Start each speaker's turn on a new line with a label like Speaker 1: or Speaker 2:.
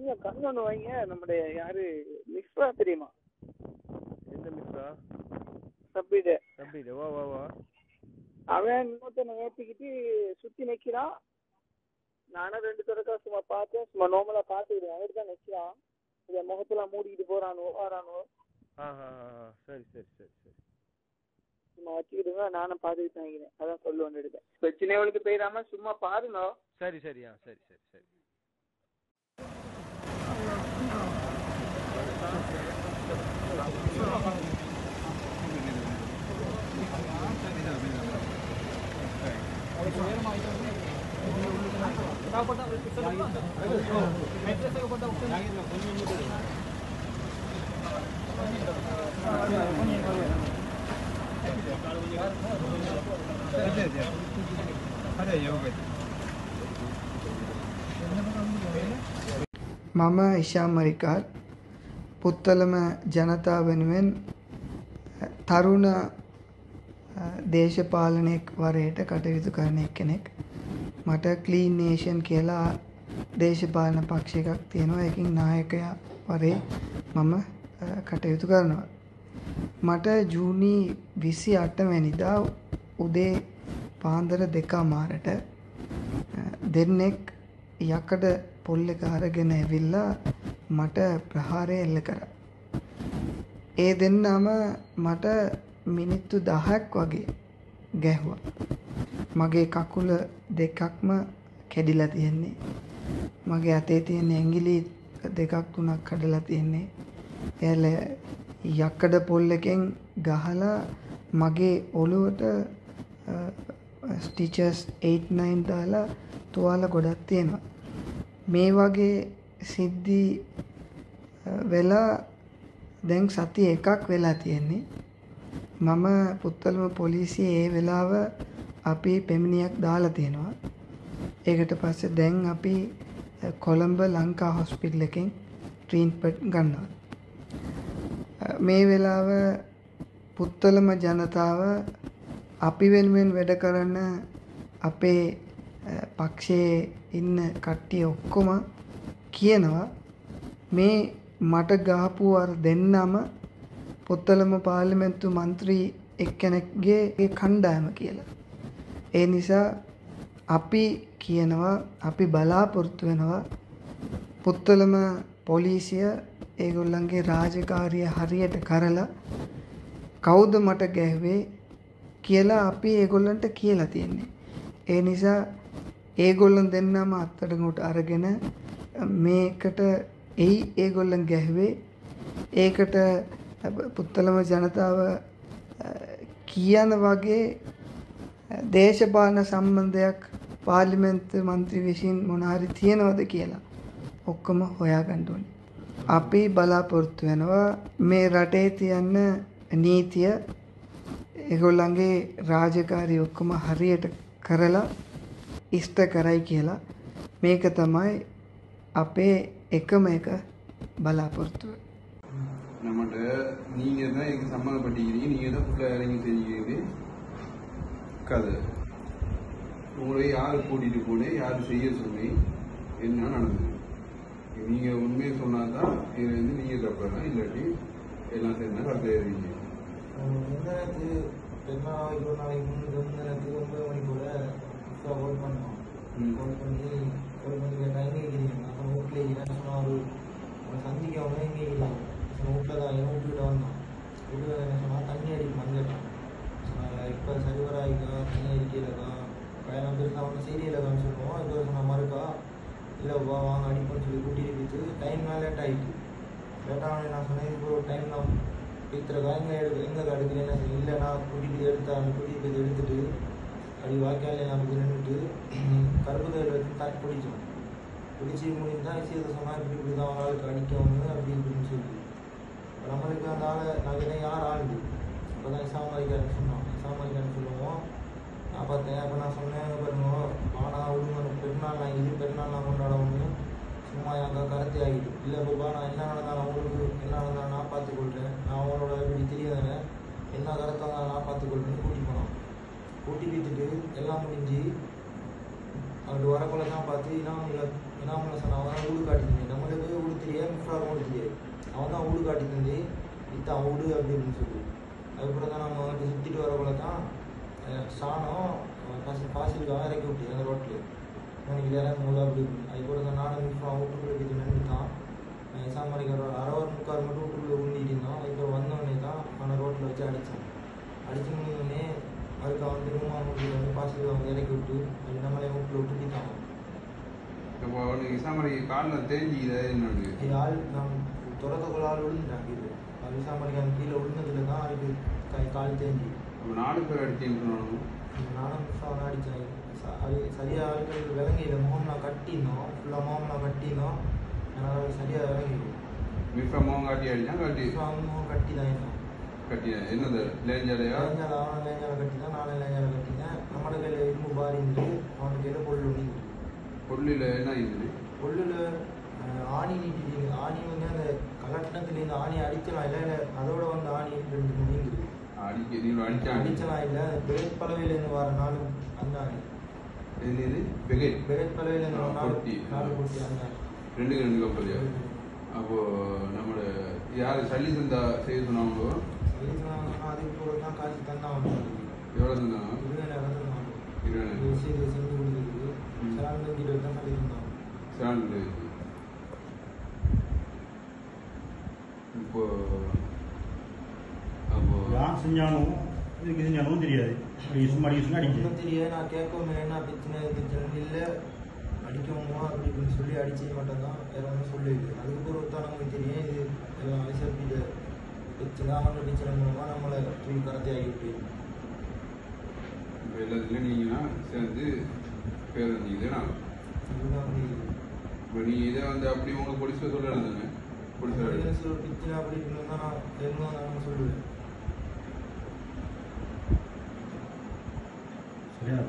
Speaker 1: கொஞ்சம் கண்ணொன்று வைங்க. நம்முடைய யாரு மிஸ்ரா தெரியுமா?
Speaker 2: எந்த மிஸ்ரா?
Speaker 1: சப்பீடு.
Speaker 2: வா வா வா.
Speaker 1: அவன் இன்னொருத்தனை ஏற்றிக்கிட்டு சுற்றி நிற்கிறான். நானும் 2 தடவை சும்மா பார்த்தேன். சும்மா நார்மலாக பார்த்துக்கிறேன். அவரு தான் நிற்கிறான். இதை முகத்தெல்லாம் மூடிக்கிட்டு போகிறானோ வாரானோ.
Speaker 2: சரி சரி சரி சரி.
Speaker 1: சும்மா வச்சுக்கிட்டு நானும் பார்த்துக்கிட்டு நினைக்கிறேன். அதான் சொல்ல ஒன்று எடுத்தேன். பிரச்சனைகளுக்கு போயிடாம சும்மா பாருங்க.
Speaker 2: சரி சரியா சரி சரி சரி.
Speaker 3: මම ඉෂා මරිකාත් පුත්තලම ජනතාව වෙනුවෙන් තරුණ දේශපාලනයක් වරයට කටයුතු කරන එක්කෙනෙක්. මට ක්ලීන් නේෂන් කියලා දේශපාලන පක්ෂ එකක් තියෙනවා. ඒකින් නායකයා වරේ මම කටයුතු කරනවා. මට ජූනි 28 වෙනිදා උදේ පාන්දර 2:00ට දෙන්නෙක් යකඩ පොල් එක අරගෙන ඇවිල්ලා මට ප්‍රහාරය එල්ල කරා. ඒ දෙන්නම මට මිනිත්තු 10ක් වගේ ගැහුවා. මගේ කකුල දෙකක්ම කැඩිලා තියෙන්නේ. මගේ අතේ තියෙන ඇඟිලි 2-3ක් කඩලා තියෙන්නේ. එයාල යකඩ පොල් එකෙන් ගහලා මගේ ඔළුවට ස්ටිචස් 8-9 දාලා තුවාල ගොඩක් තියෙනවා. මේ වගේ සිද්ධි වෙලා දැන් සති එකක් වෙලා තියෙන්නේ. මම පුත්තලම පොලිසියේ ඒ වෙලාව අපි පෙමිනියක් දාලා තියෙනවා. ඒකට පස්සේ දැන් අපි කොළඹ ලංකා හොස්පිටල් එකෙන් ට්‍රීට්මන්ට් ගන්නවා. මේ වෙලාව පුත්තලම ජනතාව අපි වෙනුවෙන් වැඩ කරන අපේ පක්ෂයේ ඉන්න කට්ටිය ඔක්කොම කියනවා මේ මට ගහපු අර දෙන්නම පුත්තලම පාර්ලිමේන්තු මන්ත්‍රී එක්කෙනෙක්ගේ කණ්ඩායම කියලා. ඒ නිසා අපි කියනවා අපි බලාපොරොත්තු වෙනවා පුත්තලම පොලිසිය ඒගොල්ලන්ගේ රාජකාරිය හරියට කරලා කවුද මට ගැහුවේ කියලා අපි ඒගොල්ලන්ට කියලා තියෙන්නේ. ඒ නිසා ඒගොල්ලන් දෙන්නම අත්අඩංගුවට අරගෙන මේකට ඒගොල්ලන් ගැහුවේ. ඒකට පුත්තලම ජනතාව කියන වගේ දේශපාලන සම්බන්ධයක් පාර්ලිමේන්තු මන්ත්‍රී විසින් මොන හරි තියනවද කියලා ඔක්කොම හොයාගන්න ඕනේ. අපි බලාපොරොත්තු වෙනවා මේ රටේ තියන්න නීතිය ඒගොල්ලන්ගේ රාජකාරී ඔක්කොම හරියට කරලා ඉෂ්ට කරයි කියලා. මේක තමයි අපේ එකම එක බලාපොරොත්තුව.
Speaker 4: நம்மகிட்ட நீங்கள் தான் எனக்கு சம்மந்தப்பட்டிக்கிறீங்க, நீங்கள் தான் ஃபுல்லாக இறங்கி தெரிஞ்சுக்கிறது கதை. உங்களை யார் கூட்டிகிட்டு போனேன், யார் செய்ய சொன்னேன், என்ன நடந்தது. நீங்கள் உண்மையை சொன்னால் தான் இது வந்து நீங்கள் தப்பலாம், இல்லாட்டி எல்லாம் சேர்ந்தா கரெக்டாக எழுதிங்க.
Speaker 5: முந்தினத்து 2 நாளைக்கு முந்தினத்து 9 மணி கூட கால் பண்ணோம். கால் பண்ணி கேட்டால் எங்கே இருக்கிறீங்க, நான் வீட்டில் இருக்கிறேன்னு சொன்னால் அவன் சந்திக்க அவன் எங்கே இருக்கிறான் வீட்டில் தான் என் வீட்டுக்கிட்ட வந்தான். வீட்டில் என்ன சொன்னால் தண்ணி அடிக்கணும்னு கேட்டான். இப்போ சரிவராயிக்கா தண்ணி அடிக்கலக்கா கல்யாணம் பெருசாக ஒன்றும் சீரியலக்கான்னு சொல்லுவோம். இப்போ சொன்ன மறுக்கா இல்லைப்பா வாங்க அடிப்போன்னு சொல்லி கூட்டிகிட்டு போயிட்டு டைம் லேட் ஆகிட்டு லேட்டாக நான் சொன்னேன் இப்போ ஒரு டைம் நான் இத்தனை எங்கே எடுக்கிறேன்னு சொல்லி இல்லை நான் கூட்டிகிட்டு கூட்டிகிட்டு போய் எடுத்துட்டு அப்படி வாய்க்காலே நான் நின்றுட்டு கருப்பு கையில் வச்சு தண்ணி பிடிச்சோம். பிடிச்சி முடிஞ்சுதான் விஷயத்தை சொன்னால் இப்படி தான் ஆளுக்கு அடிக்கணும் அப்படி இப்படின்னு சொல்லி நம்மளுக்கு அந்த ஆளை நான் கேட்டேன் யார் ஆளுது. இப்போ தான் இசாமாரிக்காரன்னு சொன்னோம். இசாமாரிக்காரன்னு சொல்லுவோம். நான் பார்த்தேன். அப்போ நான் சொன்னேன் பாருங்க ஆனால் ஒழுங்கு பெருநாள் நான் இது பெருநாள் நான் கொண்டாடணும் சும்மா எங்கள் கருத்து ஆகிட்டு இல்லை பாப்பா நான் என்ன நடந்தாலும் அவங்களுக்கு என்ன நடந்தாலும் நான் பார்த்துக்கொள்கிறேன், நான் அவங்களோட எப்படி தெரியாதுன்னு என்ன கருத்தாக இருந்தாலும் நான் பார்த்துக்கொள்கிறேன்னு கூட்டி போனோம். கூட்டி வைத்துட்டு எல்லாம் முடிஞ்சு அப்படி வரக்குள்ள தான் பார்த்து இனாமில் சொன்னாங்க ஊடு காட்டிங்க. நம்மளுக்கு அவன் தான் வீடு காட்டி தந்து இத்தான் வீடு அப்படின்னு சொல்லி அதுக்கப்புறம் தான் நம்ம வந்து சுற்றிட்டு வரக்குள்ள தான் சாணம் பாசிலுக்காக இறக்கி விட்டு அந்த ரோட்டில் எனக்கு இறங்கும் போது அப்படி அதுக்கப்புறம் தான் நானும் வீட்டுக்குள்ளே போய் நின்று தான் சாமாரிக்கிற அரைவர் முக்கால் மட்டும் வீட்டுக்குள்ளே உண்டிட்டு இருந்தோம் அதுக்கப்புறம் வந்தோடனே தான் அவனை ரோட்டில் வச்சு அடித்தான் அடித்து முடிஞ்சோடனே அதுக்கு அவன் திரும்ப வீட்டில் வந்து பாசிலுக்கு அவங்க இறக்கி விட்டு அது நம்மளே வீட்டில் விட்டுட்டான்.
Speaker 4: இப்போ அவனுக்கு இசாமரி காலில் தேஞ்சிக்குது என்னன்னு
Speaker 5: ஆள் நம் துறத்தக்குள்ள ஆள் விழுந்துட்டாங்க இது அது இசாமரிக்கான கீழே விழுந்ததுல தான் அதுக்கு கால் தேஞ்சி.
Speaker 4: அப்போ 4 பேர் அடிச்சேன்னு
Speaker 5: நானும் அவனை அடித்தேன் அது சரியாக ஆட்கள் விளங்கியில முகம் நான் கட்டினோம் ஃபுல்லாக முகம் நான் கட்டினோம் அதனால் சரியாக விளங்கிடும்.
Speaker 4: மிஃப்ரா மோகம் காட்டி அடிச்சா காட்டி
Speaker 5: முகம் கட்டி தான் இருந்தோம்
Speaker 4: கட்டி என்னது லேஞ்சாலையா
Speaker 5: லேஞ்சால அவனை லேஞ்சால கட்டி தான் நானும் லேஞ்சால கட்டினேன். நம்மளோட கையில் இரும்பு பாரி இருந்து அவனுக்கு கையில் பொருள் ஒன்று
Speaker 4: பொருளில் என்ன இருந்தது
Speaker 5: பொருளில் ஆணி நீட்டி ஆணி வந்து அந்த கலட்டினத்துலேருந்து ஆணி அடிக்கலாம் இல்லை அதோட வந்து ஆணி 2 நீங்குது
Speaker 4: அடிக்க நீங்கள்
Speaker 5: அடிச்சலாம் இல்லை பெரேட் பலவையிலேருந்து வர 4 அந்த ஆணி
Speaker 4: இது பெகேட்
Speaker 5: பெரேட் பலவையிலேருந்து வர 4 குட்டி அந்த
Speaker 4: 2 கம்பெனியா. அப்போது நம்மளோட யார் சல்லி தந்தா செய்ய சொன்னாங்களோ
Speaker 5: அதுக்கு கூட தான் காசு தந்தான்
Speaker 4: எவ்வளோ தந்தாங்க
Speaker 5: 20,000 விஷயத்தை செஞ்சு கொடுத்துருக்கு சிலாண்டு தான் சொல்லியிருந்தான்
Speaker 4: சிலாண்டு. இப்போ அப்போ
Speaker 6: யார் செஞ்சாலும் இதுக்கு செஞ்சாலும் தெரியாது சும்மா அடிக்க
Speaker 5: ஒன்றும் தெரியாது. நான் கேட்கவும் என்ன பிரச்சனை இல்லை அடிக்கவுமா அப்படி இப்படின்னு சொல்லி அடிச்சு மட்டும் தான் வேற ஒன்றும் சொல்லியிருக்கு. அதுக்கப்புறம் தான் நமக்கு தெரியும் இது எல்லாம் விசாரிப்பிட்ட பிரச்சனை அவங்கள பிரச்சனை மூலமாக நம்மளை தூக்கி கடத்தி ஆகிட்டு
Speaker 4: இப்போ எல்லாத்துலேயும் நீங்கன்னா சேர்ந்து பேர் வந்தீங்கன்னா
Speaker 5: அதுதான்
Speaker 4: இப்போ நீங்கள் இதை வந்து அப்படி உங்களுக்கு பொலிஸை சொல்ல இருந்தாங்க பொலிஸை
Speaker 5: பிரச்சனை அப்படி இப்படின்னு தான் நான் தெரியும் நான் சொல்லுவேன்.
Speaker 6: சரியா